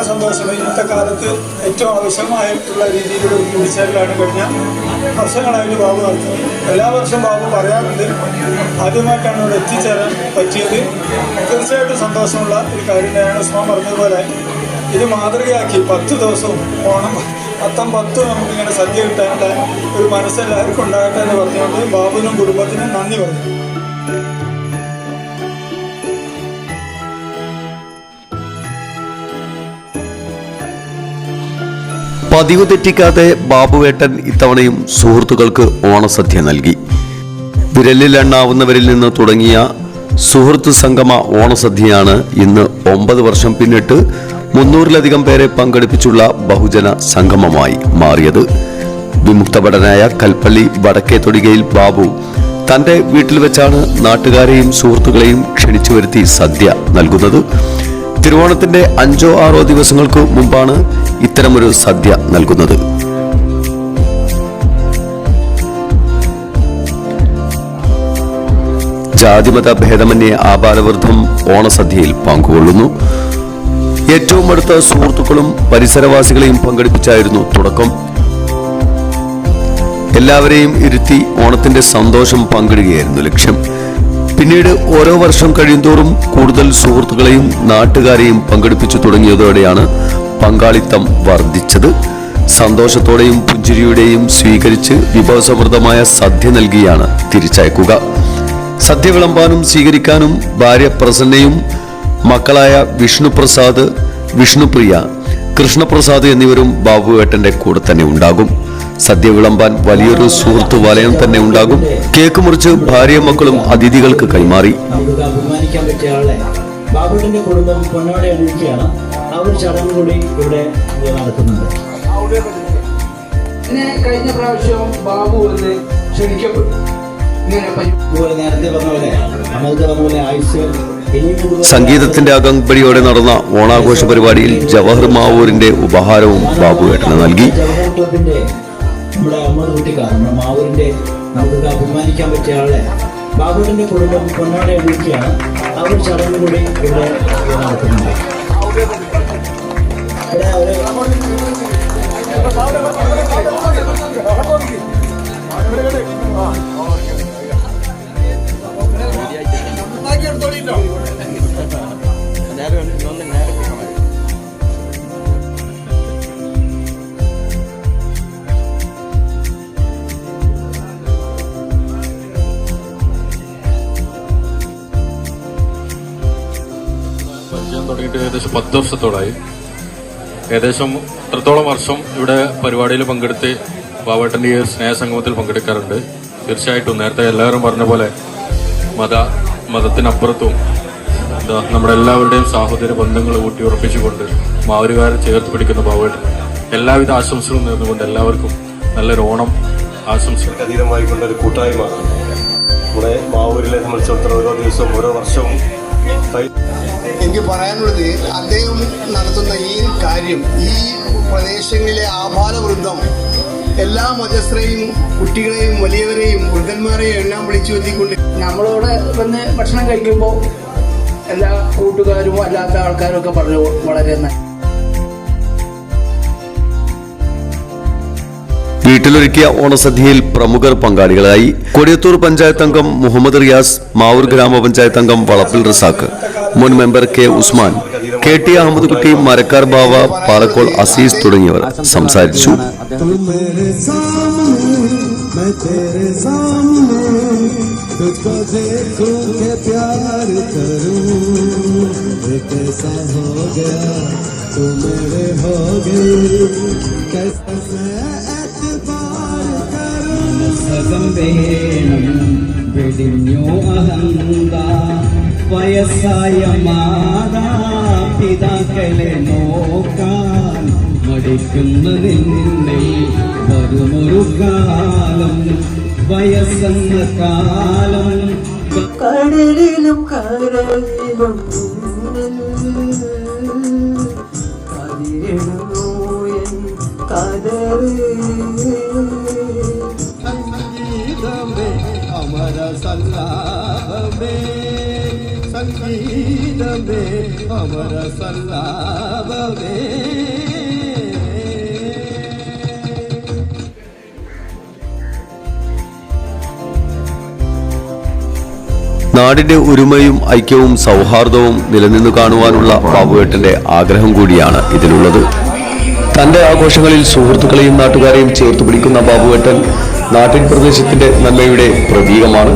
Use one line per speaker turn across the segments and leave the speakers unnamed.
വളരെ സന്തോഷം. ഇന്നത്തെ കാലത്ത് ഏറ്റവും ആവശ്യമായിട്ടുള്ള രീതിയിലുള്ള ഒരു കൂടിച്ചേരലാണ് കഴിഞ്ഞ വർഷങ്ങളായിട്ട് ബാബു നടത്തുന്നത്. എല്ലാ വർഷവും ബാബു പറയാറുണ്ട്, ആദ്യമായിട്ടാണ് ഇവിടെ എത്തിച്ചേരാൻ പറ്റിയത്. തീർച്ചയായിട്ടും സന്തോഷമുള്ള ഒരു കാര്യം തന്നെയാണ്. ഉസ്മാൻ പറഞ്ഞതുപോലെ ഇത് മാതൃകയാക്കി 10 ദിവസവും ഓണം 10 നമുക്കിങ്ങനെ സദ്യ കിട്ടാനുള്ള ഒരു മനസ്സെല്ലാവർക്കും ഉണ്ടാകട്ടെ എന്ന് പറഞ്ഞുകൊണ്ട് ബാബുവിനും കുടുംബത്തിനും നന്ദി പറഞ്ഞു.
പതിവ് തെറ്റിക്കാതെ ബാബുവേട്ടൻ ഇത്തവണയും സുഹൃത്തുക്കൾക്ക് ഓണസദ്യ നൽകി. വിരലിലെണ്ണാവുന്നവരിൽ നിന്ന് തുടങ്ങിയ സുഹൃത്ത് സംഗമ ഓണസദ്യയാണ് ഇന്ന് 9 വർഷം പിന്നിട്ട് 300-ലധികം പേരെ പങ്കെടുപ്പിച്ചുള്ള ബഹുജന സംഗമമായി മാറിയത്. വിമുക്തഭടനായ കൽപ്പള്ളി വടക്കേ തൊടികയിൽ ബാബു തന്റെ വീട്ടിൽ വെച്ചാണ് നാട്ടുകാരെയും സുഹൃത്തുക്കളെയും ക്ഷണിച്ചു വരുത്തി സദ്യ നൽകുന്നത്. തിരുവോണത്തിന്റെ 5-6 ദിവസങ്ങൾക്ക് മുമ്പാണ് ഇത്തരമൊരു സദ്യ നൽകുന്നത്. ജാതിമത ഭേദമന്യേ ആബാലവൃദ്ധം ഓണസദ്യയിൽ പങ്കുകൊള്ളുന്നു. ഏറ്റവും അടുത്ത സുഹൃത്തുക്കളും പരിസരവാസികളെയും പങ്കെടുപ്പിച്ചായിരുന്നു തുടക്കം. എല്ലാവരെയും ഇരുത്തി ഓണത്തിന്റെ സന്തോഷം പങ്കിടുകയായിരുന്നു ലക്ഷ്യം. പിന്നീട് ഓരോ വർഷം കഴിയുന്തോറും കൂടുതൽ സുഹൃത്തുക്കളെയും നാട്ടുകാരെയും പങ്കെടുപ്പിച്ചു തുടങ്ങിയതോടെയാണ് പങ്കാളിത്തം വർദ്ധിച്ചത്. സന്തോഷത്തോടെയും പുഞ്ചിരിയുടെയും സ്വീകരിച്ച് വിഭവസമൃദ്ധമായ സദ്യ നൽകിയാണ് തിരിച്ചയക്കുക. സദ്യ വിളമ്പാനും സ്വീകരിക്കാനും ഭാര്യ പ്രസന്നയും മക്കളായ വിഷ്ണുപ്രസാദ്, വിഷ്ണുപ്രിയ, കൃഷ്ണപ്രസാദ് എന്നിവരും ബാബുവേട്ടന്റെ കൂടെ തന്നെ ഉണ്ടാകും. സദ്യ വിളമ്പാൻ വലിയൊരു സുഹൃത്തു വലയം തന്നെ ഉണ്ടാകും. കേക്ക് മുറിച്ച് ഭാര്യയും മക്കളും അതിഥികൾക്ക് കൈമാറി.
അഭിമാനിക്കാൻ പറ്റിയ ആളെ ബാബുവിന്റെ കുടുംബം പൊന്നോടെ അണിയിക്കുകയാണ്. ആ ഒരു ചടങ്ങ് കൂടി ഇവിടെ നടക്കുന്നുണ്ട്.
കഴിഞ്ഞ പ്രാവശ്യം ബാബു ഒന്ന് ക്ഷണിക്കപ്പെട്ടു.
നേരത്തെ പറഞ്ഞ പോലെ അമൽക്ക് പറഞ്ഞ പോലെ ആയുസ്
സംഗീതത്തിന്റെ അകമ്പടിയോടെ നടന്ന ഓണാഘോഷ പരിപാടിയിൽ ജവഹർ മാവൂരിന്റെ ഉപഹാരവും ബാബുവേട്ടന് നൽകി.
നമ്മുടെ അമ്മ കുട്ടിക്കാർ നമ്മുടെ മാവൂരിന്റെ നമുക്ക് അഭിമാനിക്കാൻ പറ്റിയ ആളെ ബാബുവിന്റെ കുടുംബം പൊന്നാടെ അണിയിക്കുകയാണ്. ആ ഒരു ചടങ്ങ് കൂടി ഇവിടെ നടക്കുന്നുണ്ട്.
തുടങ്ങിയിട്ട് ഏകദേശം 10 വർഷത്തോളായി. ഏകദേശം 3 വർഷം ഇവിടെ പരിപാടിയിൽ പങ്കെടുത്ത് ബാബുവേട്ടൻ്റെ ഈ സ്നേഹസംഗമത്തിൽ പങ്കെടുക്കാറുണ്ട്. തീർച്ചയായിട്ടും നേരത്തെ എല്ലാവരും പറഞ്ഞ പോലെ മതത്തിനപ്പുറത്തും നമ്മുടെ എല്ലാവരുടെയും സാഹോദര്യ ബന്ധങ്ങൾ ഊട്ടിയുറപ്പിച്ചുകൊണ്ട് മാവൂരുകാരെ ചേർത്ത് പിടിക്കുന്ന ബാബുവേട്ടൻ എല്ലാവിധ ആശംസകളും നേർന്നുകൊണ്ട് എല്ലാവർക്കും നല്ലൊരു ഓണം ആശംസകൾ.
അതീതമായിക്കൊണ്ടൊരു കൂട്ടായ്മ നമ്മുടെ മാവൂരിലെ സംബന്ധിച്ചിടത്തോളം ഓരോ ദിവസവും ഓരോ വർഷവും
എനിക്ക് പറയാനുള്ളത്, അദ്ദേഹം നടത്തുന്ന ഈ കാര്യം ഈ പ്രദേശങ്ങളിലെ ആബാലവൃദ്ധം എല്ലാ മതസ്ഥരെയും കുട്ടികളെയും വലിയവരെയും വൃദ്ധന്മാരെയും എല്ലാം വിളിച്ചു എത്തിക്കൊണ്ട്
നമ്മളോട് വന്ന് ഭക്ഷണം കഴിക്കുമ്പോൾ എല്ലാ കൂട്ടുകാരും അല്ലാത്ത ആൾക്കാരും ഒക്കെ പറഞ്ഞു വളരെ
വീട്ടിലൊരുക്കിയ ഓണസദ്യയിൽ പ്രമുഖർ പങ്കാളികളായി. കൊടിയത്തൂർ പഞ്ചായത്ത് അംഗം മുഹമ്മദ് റിയാസ്, മാവൂർ ഗ്രാമപഞ്ചായത്ത് അംഗം വളപ്പിൽ റസാഖ്, മുൻ member K Usman, K T Ahmed Kutty, Marakkar ബാവ, പാലക്കോൾ അസീസ് തുടങ്ങിയവർ സംസാരിച്ചു.
വയസ്സായ മാതാപിതാക്കളെ നോക്കാൻ മടിക്കുന്ന നിന്നിൽ വരുമൊരു കാലം, വയസ്സെന്ന കാലം
കടലിലും കരയിലും കതിരിടുന്നു എൻ കതറ്.
സംഗീതമേ അമര സല്ലാപമേ, സംഗീത ഗീതമേ അമര സല്ലാപമേ.
നാടിന്റെ ഒരുമയും ഐക്യവും സൗഹാർദ്ദവും നിലനിന്നു കാണുവാനുള്ള ബാബുവേട്ടന്റെ ആഗ്രഹം കൂടിയാണ് ഇതിലുള്ളത്. തന്റെ ആഘോഷങ്ങളിൽ സുഹൃത്തുക്കളെയും നാട്ടുകാരെയും ചേർത്ത് പിടിക്കുന്ന ബാബുവേട്ടൻ നാട്ടിൻ പ്രദേശത്തിന്റെ നന്മയുടെ പ്രതീകമാണ്.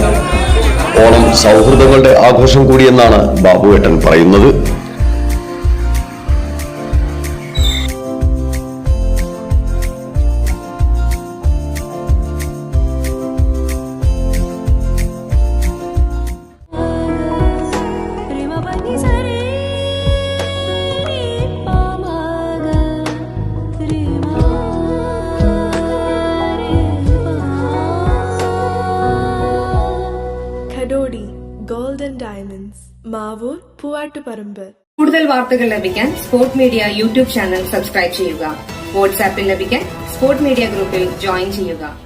ഓണം സൗഹൃദങ്ങളുടെ ആഘോഷം കൂടിയെന്നാണ് ബാബുവേട്ടൻ പറയുന്നത്.
ഖഡോഡി ഗോൾഡൻ ഡയമണ്ട്സ്, മാവൂർ, പൂവാട്ടുപറമ്പ്.
കൂടുതൽ വാർത്തകൾ ലഭിക്കാൻ sport media YouTube channel subscribe ചെയ്യുക. വാട്സാപ്പിൽ ലഭിക്കാൻ സ്പോർട് മീഡിയ ഗ്രൂപ്പിൽ ജോയിൻ ചെയ്യുക.